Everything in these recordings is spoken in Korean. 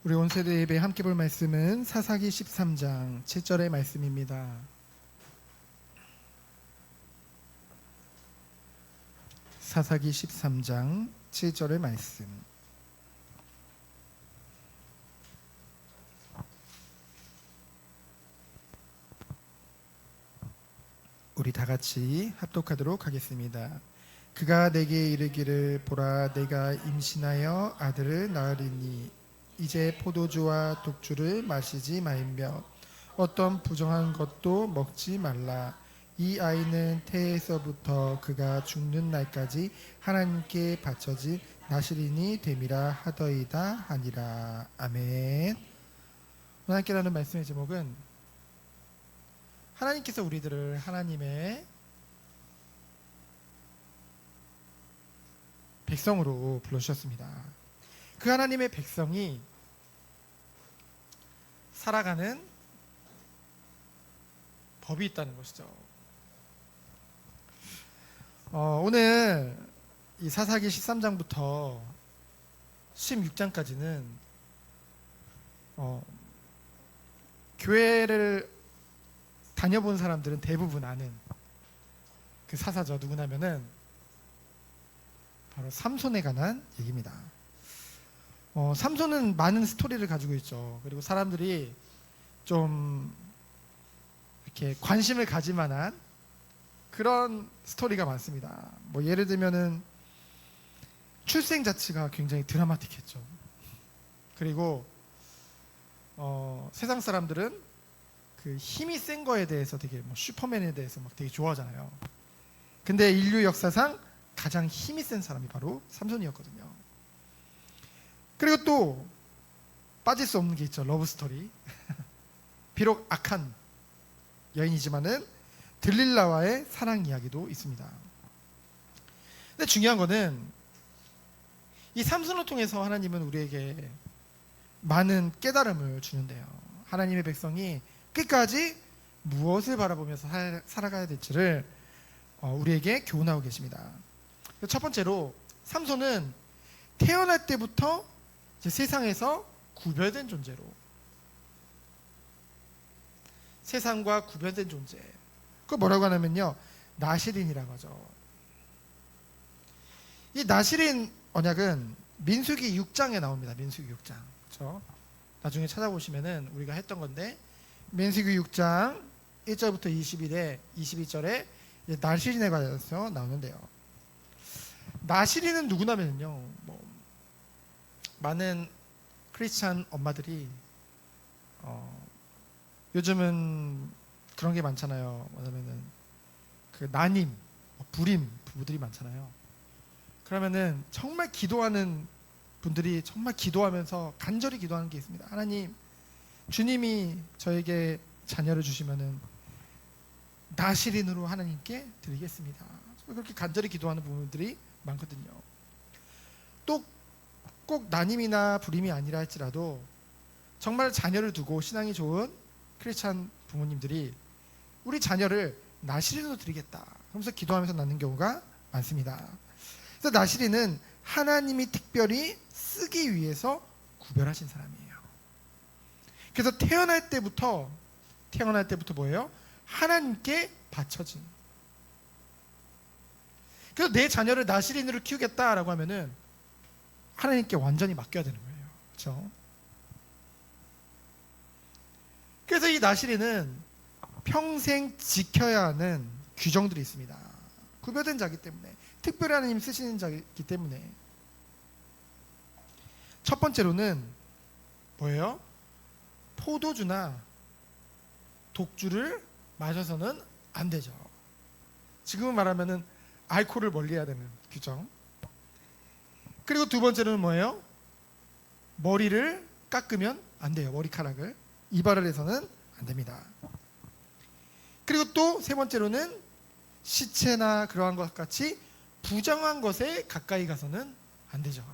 우리 온세대 예배 함께 볼 말씀은 사사기 13장 7절의 말씀입니다. 사사기 13장 7절의 말씀. 우리 다 같이 합독하도록 하겠습니다. 그가 내게 이르기를 보라 내가 임신하여 아들을 낳으리니 이제 포도주와 독주를 마시지 말며 어떤 부정한 것도 먹지 말라. 이 아이는 태에서부터 그가 죽는 날까지 하나님께 바쳐진 나실인이 됨이라 하더이다 하니라. 아멘. 오늘 함께 나눈 말씀의 제목은 하나님께서 우리들을 하나님의 백성으로 불러주셨습니다. 그 하나님의 백성이 살아가는 법이 있다는 것이죠. 오늘 이 사사기 13장부터 16장까지는 교회를 다녀본 사람들은 대부분 아는 그 사사죠. 누구냐면은 바로 삼손에 관한 얘기입니다. 삼손은 많은 스토리를 가지고 있죠. 그리고 사람들이 좀 이렇게 관심을 가질 만한 그런 스토리가 많습니다. 뭐 예를 들면은 출생 자체가 굉장히 드라마틱했죠. 그리고 세상 사람들은 그 힘이 센 거에 대해서 되게 슈퍼맨에 대해서 막 되게 좋아하잖아요. 근데 인류 역사상 가장 힘이 센 사람이 바로 삼손이었거든요. 그리고 또 빠질 수 없는 게 있죠. 러브 스토리. 비록 악한 여인이지만은 들릴라와의 사랑 이야기도 있습니다. 근데 중요한 거는 이 삼손을 통해서 하나님은 우리에게 많은 깨달음을 주는데요. 하나님의 백성이 끝까지 무엇을 바라보면서 살아가야 될지를 우리에게 교훈하고 계십니다. 첫 번째로 삼손은 태어날 때부터 이제 세상에서 구별된 존재로, 세상과 구별된 존재, 그걸 뭐라고 하냐면요, 나실인이라고 하죠. 이 나실인 언약은 민수기 6장에 나옵니다. 민수기 6장. 그렇죠? 나중에 찾아보시면은 우리가 했던 건데, 민수기 6장 1절부터 22절에 나실인에 관해서 나오는데요. 나실인은 누구냐면요, 많은 크리스찬 엄마들이 요즘은 그런 게 많잖아요. 뭐냐면은 그 난임, 불임 부부들이 많잖아요. 그러면은 정말 기도하는 분들이 정말 기도하면서 간절히 기도하는 게 있습니다. 하나님, 주님이 저에게 자녀를 주시면은 나실인으로 하나님께 드리겠습니다. 그렇게 간절히 기도하는 부분들이 많거든요. 또 꼭 난임이나 불임이 아니라 할지라도 정말 자녀를 두고 신앙이 좋은 크리스찬 부모님들이 우리 자녀를 나실인으로 드리겠다 하면서 기도하면서 낳는 경우가 많습니다. 그래서 나실인은 하나님이 특별히 쓰기 위해서 구별하신 사람이에요. 그래서 태어날 때부터 뭐예요? 하나님께 바쳐진. 그래서 내 자녀를 나실인으로 키우겠다라고 하면은 하나님께 완전히 맡겨야 되는 거예요. 그렇죠? 그래서 이 나실인은 평생 지켜야 하는 규정들이 있습니다. 구별된 자이기 때문에, 특별히 하나님 쓰시는 자이기 때문에. 첫 번째로는 뭐예요? 포도주나 독주를 마셔서는 안 되죠. 지금은 말하면은 알코올을 멀리해야 되는 규정. 그리고 두 번째로는 뭐예요? 머리를 깎으면 안 돼요. 머리카락을 이발을 해서는 안 됩니다. 그리고 또 세 번째로는 시체나 그러한 것 같이 부정한 것에 가까이 가서는 안 되죠.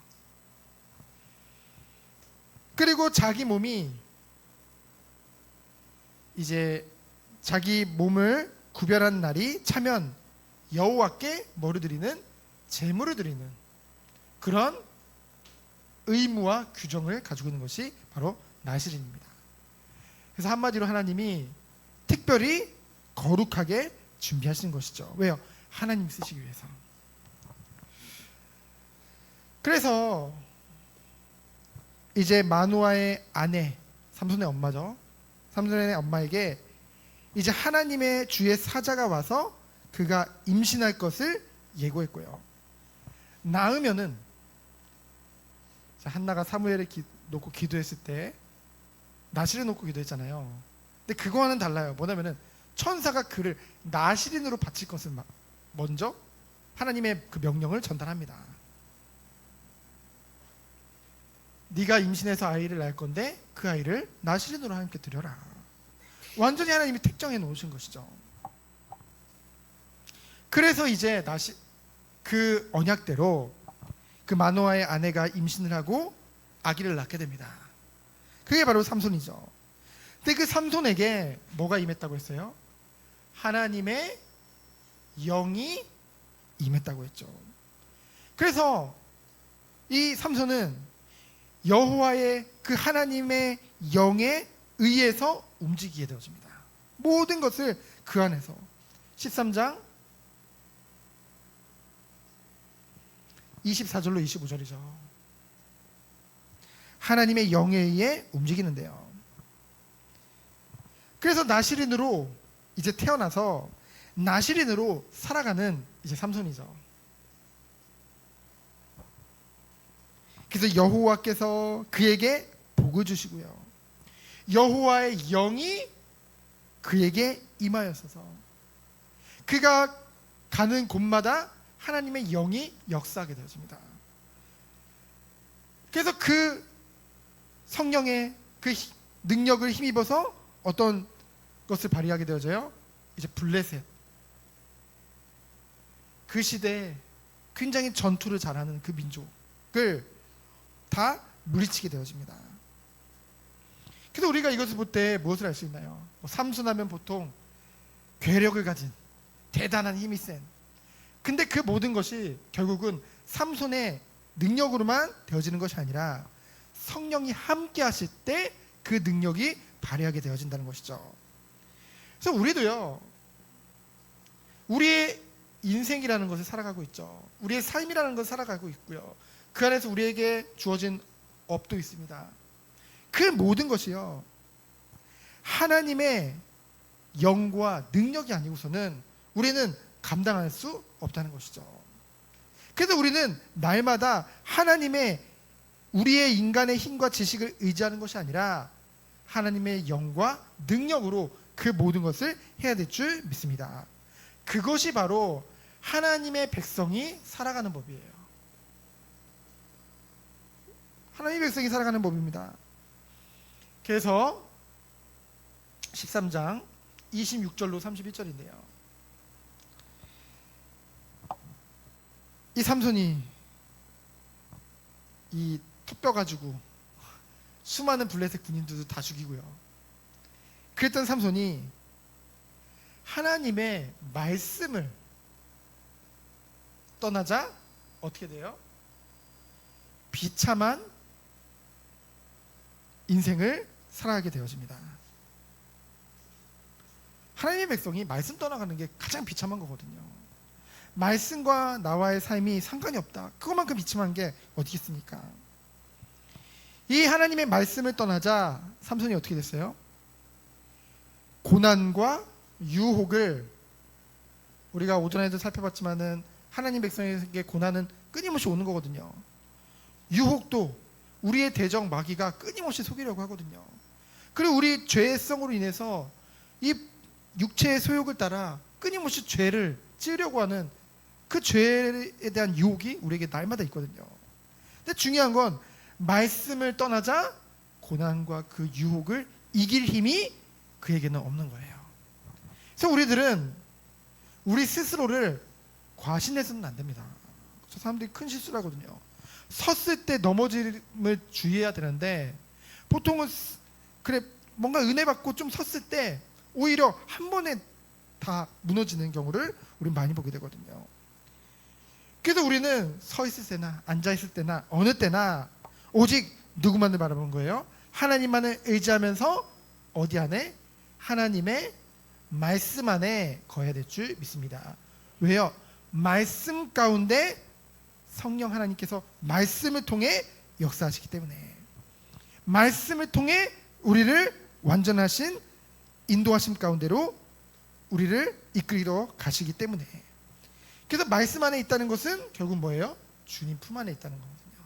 그리고 자기 몸이 이제 자기 몸을 구별한 날이 차면 여호와께 뭐를 드리는? 제물을 드리는 그런 의무와 규정을 가지고 있는 것이 바로 나시린입니다. 그래서 한마디로 하나님이 특별히 거룩하게 준비하신 것이죠. 왜요? 하나님 쓰시기 위해서. 그래서 이제 마노아의 아내, 삼손의 엄마죠. 삼손의 엄마에게 이제 하나님의 주의 사자가 와서 그가 임신할 것을 예고했고요. 낳으면은, 한나가 사무엘을 놓고 기도했을 때 나시를 놓고 기도했잖아요. 근데 그거와는 달라요. 뭐냐면은 천사가 그를 나시린으로 바칠 것을 먼저 하나님의 그 명령을 전달합니다. 네가 임신해서 아이를 낳을 건데 그 아이를 나시린으로 하나님께 드려라. 완전히 하나님이 택정해 놓으신 것이죠. 그래서 이제 그 언약대로 그 마노아의 아내가 임신을 하고 아기를 낳게 됩니다. 그게 바로 삼손이죠. 근데 그 삼손에게 뭐가 임했다고 했어요? 하나님의 영이 임했다고 했죠. 그래서 이 삼손은 여호와의 그 하나님의 영에 의해서 움직이게 되어집니다. 모든 것을 그 안에서. 13장 24절로 25절이죠. 하나님의 영에 의해 움직이는데요. 그래서 나시린으로 이제 태어나서 나시린으로 살아가는 이제 삼손이죠. 그래서 여호와께서 그에게 복을 주시고요. 여호와의 영이 그에게 임하였어서 그가 가는 곳마다 하나님의 영이 역사하게 되어집니다. 그래서 그 성령의 그 능력을 힘입어서 어떤 것을 발휘하게 되어져요? 이제 블레셋. 그 시대에 굉장히 전투를 잘하는 그 민족을 다 물리치게 되어집니다. 그래서 우리가 이것을 볼 때 무엇을 알 수 있나요? 삼손하면 보통 괴력을 가진 대단한 힘이 센, 근데 그 모든 것이 결국은 삼손의 능력으로만 되어지는 것이 아니라 성령이 함께 하실 때 그 능력이 발휘하게 되어진다는 것이죠. 그래서 우리도요, 우리의 인생이라는 것을 살아가고 있죠. 우리의 삶이라는 것을 살아가고 있고요. 그 안에서 우리에게 주어진 업도 있습니다. 그 모든 것이요, 하나님의 영과 능력이 아니고서는 우리는 감당할 수 없다는 것이죠. 그래서 우리는 날마다 하나님의 우리의 인간의 힘과 지식을 의지하는 것이 아니라 하나님의 영과 능력으로 그 모든 것을 해야 될 줄 믿습니다. 그것이 바로 하나님의 백성이 살아가는 법이에요. 하나님의 백성이 살아가는 법입니다. 그래서 13장 26절로 31절인데요. 이 삼손이 이 톱뼈 가지고 수많은 블레셋 군인들도 다 죽이고요. 그랬던 삼손이 하나님의 말씀을 떠나자 어떻게 돼요? 비참한 인생을 살아가게 되어집니다. 하나님의 백성이 말씀 떠나가는 게 가장 비참한 거거든요. 말씀과 나와의 삶이 상관이 없다. 그것만큼 비참한 게 어디 있습니까? 이 하나님의 말씀을 떠나자 삼손이 어떻게 됐어요? 고난과 유혹을, 우리가 오전에도 살펴봤지만은 하나님 백성에게 고난은 끊임없이 오는 거거든요. 유혹도 우리의 대적 마귀가 끊임없이 속이려고 하거든요. 그리고 우리 죄성으로 인해서 이 육체의 소욕을 따라 끊임없이 죄를 지으려고 하는 그 죄에 대한 유혹이 우리에게 날마다 있거든요. 근데 중요한 건 말씀을 떠나자 고난과 그 유혹을 이길 힘이 그에게는 없는 거예요. 그래서 우리들은 우리 스스로를 과신해서는 안 됩니다. 저 사람들이 큰 실수를 하거든요. 섰을 때 넘어짐을 주의해야 되는데 보통은 그래 뭔가 은혜 받고 좀 섰을 때 오히려 한 번에 다 무너지는 경우를 우리는 많이 보게 되거든요. 그래서 우리는 서 있을 때나 앉아 있을 때나 어느 때나 오직 누구만을 바라보는 거예요? 하나님만을 의지하면서 어디 안에? 하나님의 말씀 안에 거해야 될 줄 믿습니다. 왜요? 말씀 가운데 성령 하나님께서 말씀을 통해 역사하시기 때문에, 말씀을 통해 우리를 완전하신 인도하심 가운데로 우리를 이끌어 가시기 때문에. 그래서 말씀 안에 있다는 것은 결국 뭐예요? 주님 품 안에 있다는 거거든요.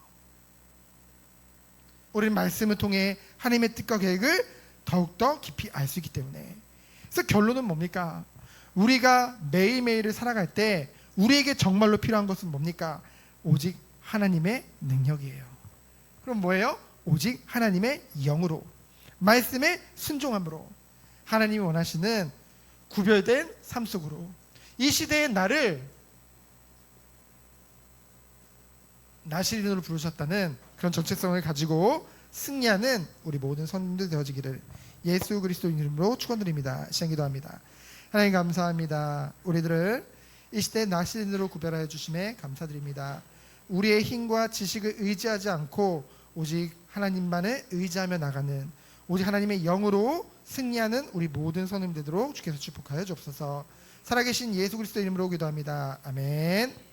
우리는 말씀을 통해 하나님의 뜻과 계획을 더욱더 깊이 알 수 있기 때문에. 그래서 결론은 뭡니까? 우리가 매일매일을 살아갈 때 우리에게 정말로 필요한 것은 뭡니까? 오직 하나님의 능력이에요. 그럼 뭐예요? 오직 하나님의 영으로, 말씀에 순종함으로, 하나님이 원하시는 구별된 삶 속으로 이 시대의 나를 나시린으로 부르셨다는 그런 정체성을 가지고 승리하는 우리 모든 성도들 되어지기를 예수 그리스도 이름으로 축원드립니다. 시간 기도합니다. 하나님 감사합니다. 우리들을 이 시대의 나시린으로 구별하여 주심에 감사드립니다. 우리의 힘과 지식을 의지하지 않고 오직 하나님만을 의지하며 나가는, 오직 하나님의 영으로 승리하는 우리 모든 성도들 되도록 주께서 축복하여 주옵소서. 살아계신 예수 그리스도 이름으로 기도합니다. 아멘.